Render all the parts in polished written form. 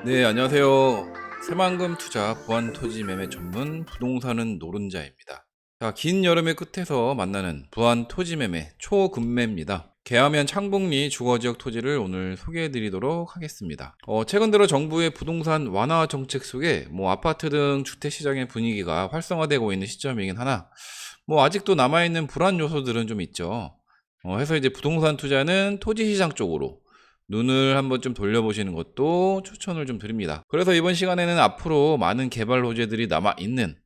네, 안녕하세요. 새만금 투자 보안 토지 매매 전문 부동산은 노른자입니다. 자, 긴 여름의 끝에서 만나는 보안 토지 매매 초급매입니다. 계하면 창북리 주거지역 토지를 오늘 소개해 드리도록 하겠습니다. 최근 들어 정부의 부동산 완화 정책 속에 아파트 등 주택 시장의 분위기가 활성화되고 있는 시점이긴 하나 아직도 남아있는 불안 요소들은 좀 있죠. 해서 이제 부동산 투자는 토지 시장 쪽으로 눈을 한번 좀 돌려보시는 것도 추천을 좀 드립니다. 그래서 이번 시간에는 앞으로 많은 개발 호재들이 남아있는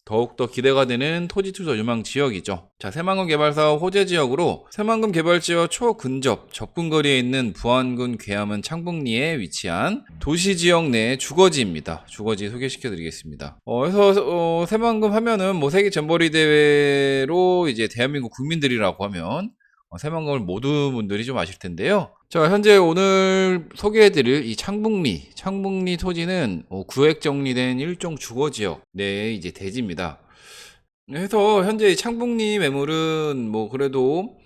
더욱더 기대가 되는 토지 투자 유망 지역이죠. 자, 새만금 개발사업 호재 지역으로 새만금 개발지역 초근접 접근거리에 있는 부안군 괴함은 창북리에 위치한 도시지역 내 주거지입니다. 주거지 소개시켜 드리겠습니다. 그래서 새만금 하면은 세계 잼버리 대회로 이제 대한민국 국민들이라고 하면 새만금을 모든 분들이 좀 아실 텐데요. 자, 현재 오늘 소개해드릴 이 창북리 토지는 구획 정리된 일종 주거지역 내 이제 대지입니다. 그래서 현재 이 창북리 매물은 그래도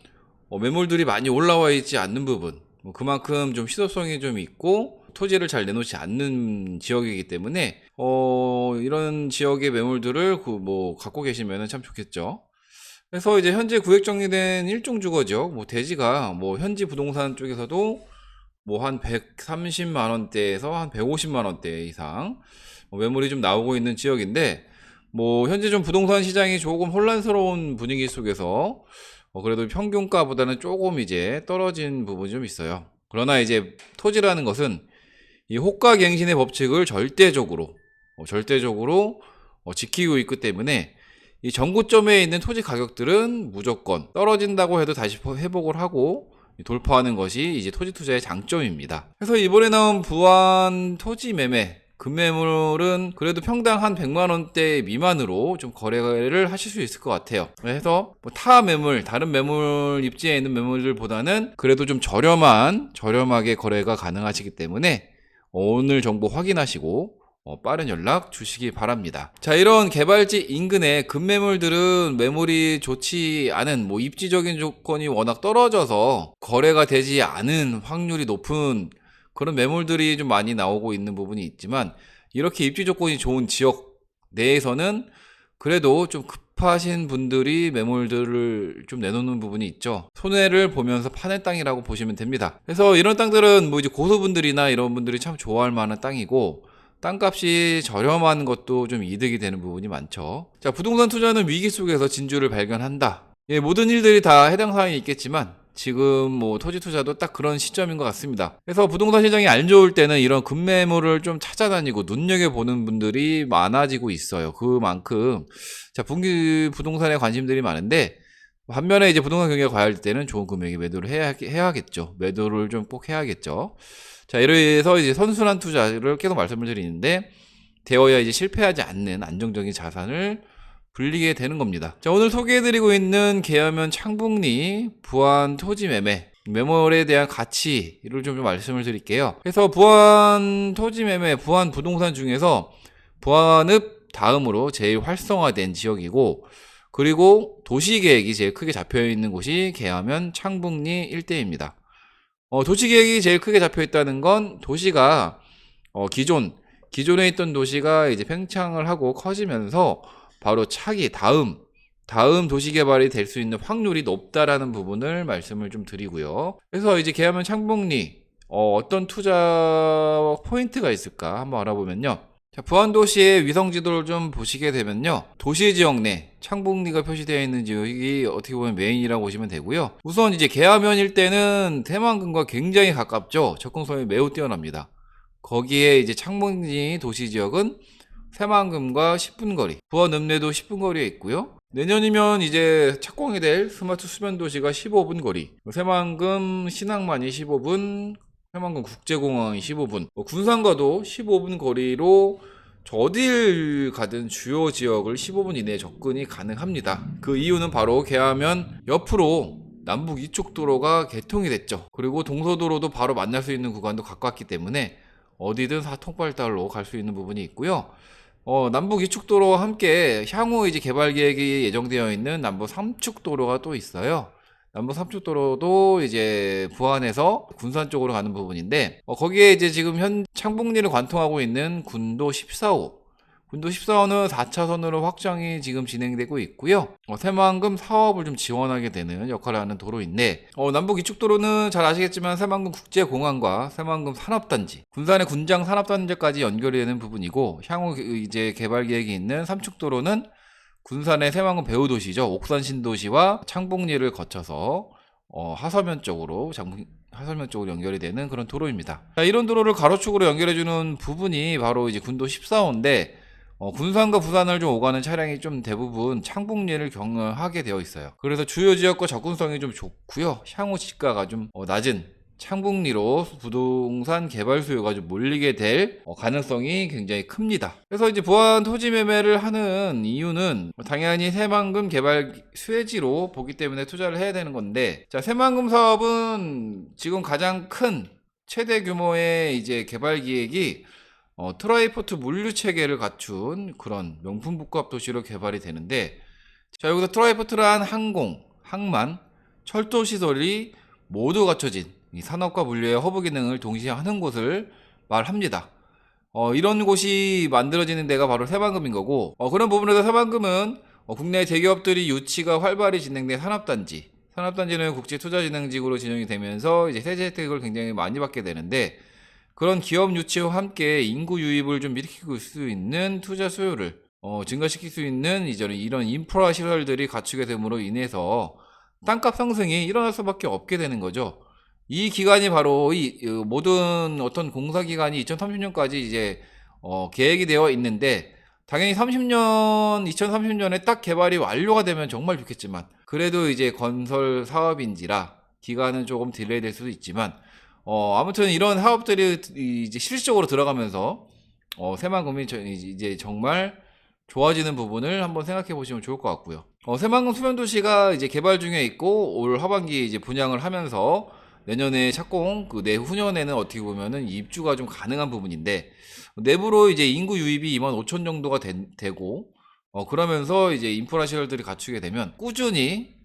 매물들이 많이 올라와 있지 않는 부분, 그만큼 좀 희소성이 좀 있고 토지를 잘 내놓지 않는 지역이기 때문에 이런 지역의 매물들을 갖고 계시면 참 좋겠죠. 그래서 이제 현재 구획 정리된 일종 주거지역, 대지가 현지 부동산 쪽에서도 한 130만 원대에서 한 150만 원대 이상 매물이 좀 나오고 있는 지역인데, 현재 좀 부동산 시장이 조금 혼란스러운 분위기 속에서 그래도 평균가보다는 조금 이제 떨어진 부분이 좀 있어요. 그러나 이제 토지라는 것은 이 호가갱신의 법칙을 절대적으로 지키고 있기 때문에 이 정구점에 있는 토지 가격들은 무조건 떨어진다고 해도 다시 회복을 하고 돌파하는 것이 이제 토지 투자의 장점입니다. 그래서 이번에 나온 부안 토지 매매 금매물은 그래도 평당 한 100만 원대 미만으로 좀 거래를 하실 수 있을 것 같아요. 그래서 타 매물, 다른 매물 입지에 있는 매물들보다는 그래도 좀 저렴하게 거래가 가능하시기 때문에 오늘 정보 확인하시고 빠른 연락 주시기 바랍니다. 자, 이런 개발지 인근의 급매물들은 매물이 좋지 않은 입지적인 조건이 워낙 떨어져서 거래가 되지 않은 확률이 높은 그런 매물들이 좀 많이 나오고 있는 부분이 있지만, 이렇게 입지 조건이 좋은 지역 내에서는 그래도 좀 급하신 분들이 매물들을 좀 내놓는 부분이 있죠. 손해를 보면서 파는 땅이라고 보시면 됩니다. 그래서 이런 땅들은 이제 고수분들이나 이런 분들이 참 좋아할 만한 땅이고, 땅값이 저렴한 것도 좀 이득이 되는 부분이 많죠. 자, 부동산 투자는 위기 속에서 진주를 발견한다. 모든 일들이 다 해당 사항이 있겠지만 지금 토지 투자도 딱 그런 시점인 것 같습니다. 그래서 부동산 시장이 안 좋을 때는 이런 급매물을 좀 찾아다니고 눈여겨보는 분들이 많아지고 있어요. 그만큼 자, 분기 부동산에 관심들이 많은데, 반면에 이제 부동산 경기가 과열될 때는 좋은 금액에 매도를 해야겠죠. 매도를 좀 꼭 해야겠죠. 자, 이래서 이제 선순환 투자를 계속 말씀을 드리는데, 되어야 이제 실패하지 않는 안정적인 자산을 불리게 되는 겁니다. 자, 오늘 소개해드리고 있는 계하면 창북리 부안 토지 매물에 대한 가치를 좀 말씀을 드릴게요. 그래서 부안 토지 매매, 부안 부동산 중에서 부안읍 다음으로 제일 활성화된 지역이고, 그리고 도시계획이 제일 크게 잡혀있는 곳이 계하면 창북리 일대입니다. 도시계획이 제일 크게 잡혀있다는 건 도시가 기존에 있던 도시가 이제 팽창을 하고 커지면서 바로 차기 다음 도시개발이 될 수 있는 확률이 높다라는 부분을 말씀을 좀 드리고요. 그래서 이제 계하면 창북리 어떤 투자 포인트가 있을까 한번 알아보면요. 자, 부안도시의 위성지도를 좀 보시게 되면요, 도시지역 내 창북리가 표시되어 있는 지역이 어떻게 보면 메인이라고 보시면 되고요. 우선 이제 계하면 일대는 새만금과 굉장히 가깝죠. 접근성이 매우 뛰어납니다. 거기에 이제 창북리 도시지역은 새만금과 10분 거리, 부안읍 내도 10분 거리에 있고요. 내년이면 이제 착공이 될 스마트 수변 도시가 15분 거리, 새만금 신항만이 15분, 새만금 국제공항이 15분, 군산과도 15분 거리로 어딜 가든 주요 지역을 15분 이내에 접근이 가능합니다. 그 이유는 바로 계하면 옆으로 남북 이쪽 도로가 개통이 됐죠. 그리고 동서도로도 바로 만날 수 있는 구간도 가깝기 때문에 어디든 사통발달로 갈 수 있는 부분이 있고요. 남북 이축 도로와 함께 향후 이제 개발 계획이 예정되어 있는 남북 3축 도로가 또 있어요. 남북 삼축도로도 이제 부안에서 군산 쪽으로 가는 부분인데, 거기에 이제 지금 현 창북리를 관통하고 있는 군도 14호. 군도 14호는 4차선으로 확장이 지금 진행되고 있고요. 새만금 사업을 좀 지원하게 되는 역할을 하는 도로인데, 남북 이축도로는 잘 아시겠지만 새만금 국제공항과 새만금 산업단지, 군산의 군장 산업단지까지 연결이 되는 부분이고, 향후 이제 개발 계획이 있는 삼축도로는 군산의 새만금 배후도시죠. 옥산 신도시와 창북리를 거쳐서 하서면 쪽으로 연결이 되는 그런 도로입니다. 자, 이런 도로를 가로축으로 연결해주는 부분이 바로 이제 군도 14호인데, 군산과 부산을 좀 오가는 차량이 좀 대부분 창북리를 경유하게 되어 있어요. 그래서 주요 지역과 접근성이 좀 좋고요. 향후 시가가 좀 낮은 창북리로 부동산 개발 수요가 좀 몰리게 될 가능성이 굉장히 큽니다. 그래서 이제 부안 토지 매매를 하는 이유는 당연히 새만금 개발 수혜지로 보기 때문에 투자를 해야 되는 건데, 자, 새만금 사업은 지금 가장 큰 최대 규모의 이제 개발 기획이 트라이포트 물류 체계를 갖춘 그런 명품 복합 도시로 개발이 되는데, 자, 여기서 트라이포트란 항공, 항만, 철도 시설이 모두 갖춰진 이 산업과 물류의 허브 기능을 동시에 하는 곳을 말합니다. 이런 곳이 만들어지는 데가 바로 새만금인 거고, 그런 부분에서 새만금은 국내 대기업들이 유치가 활발히 진행된 산업단지는 국제투자진흥지구로 지정이 되면서 이제 세제 혜택을 굉장히 많이 받게 되는데, 그런 기업 유치와 함께 인구 유입을 좀 일으킬 수 있는 투자 수요를 증가시킬 수 있는 이런 인프라 시설들이 갖추게 됨으로 인해서 땅값 상승이 일어날 수밖에 없게 되는 거죠. 이 기간이 바로 모든 어떤 공사 기간이 2030년까지 이제 계획이 되어 있는데, 당연히 2030년에 딱 개발이 완료가 되면 정말 좋겠지만, 그래도 이제 건설 사업인지라 기간은 조금 딜레이 될 수도 있지만, 아무튼 이런 사업들이 이제 실질적으로 들어가면서 새만금이 이제 정말 좋아지는 부분을 한번 생각해 보시면 좋을 것 같고요. 새만금 수변도시가 이제 개발 중에 있고, 올 하반기에 이제 분양을 하면서 내년에 착공, 내후년에는 어떻게 보면은 입주가 좀 가능한 부분인데, 내부로 이제 인구 유입이 25,000 정도가 되고, 그러면서 이제 인프라 시설들이 갖추게 되면 꾸준히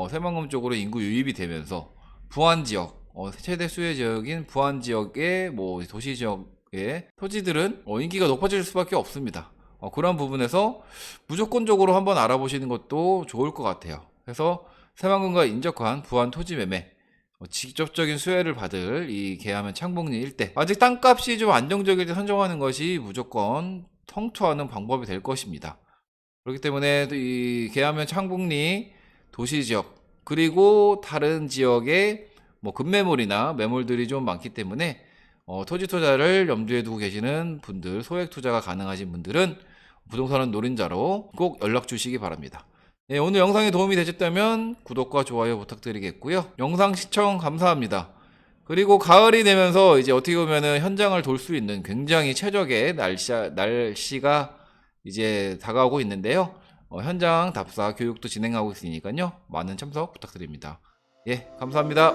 새만금 쪽으로 인구 유입이 되면서 부안 지역, 최대 수혜 지역인 부안 지역의 뭐 도시 지역의 토지들은 인기가 높아질 수밖에 없습니다. 그런 부분에서 무조건적으로 한번 알아보시는 것도 좋을 것 같아요. 그래서 새만금과 인접한 부안 토지 매매, 직접적인 수혜를 받을 이 계암면 창북리 일대, 아직 땅값이 좀 안정적일 때 선정하는 것이 무조건 통투하는 방법이 될 것입니다. 그렇기 때문에 이 계암면 창북리 도시 지역, 그리고 다른 지역의 뭐 급매물이나 매물들이 좀 많기 때문에 토지 투자를 염두에 두고 계시는 분들, 소액 투자가 가능하신 분들은 부동산은 노린자로 꼭 연락 주시기 바랍니다. 네, 오늘 영상이 도움이 되셨다면 구독과 좋아요 부탁드리겠고요. 영상 시청 감사합니다. 그리고 가을이 되면서 이제 어떻게 보면은 현장을 돌 수 있는 굉장히 최적의 날씨가 이제 다가오고 있는데요. 현장 답사 교육도 진행하고 있으니까요. 많은 참석 부탁드립니다. 예, 감사합니다.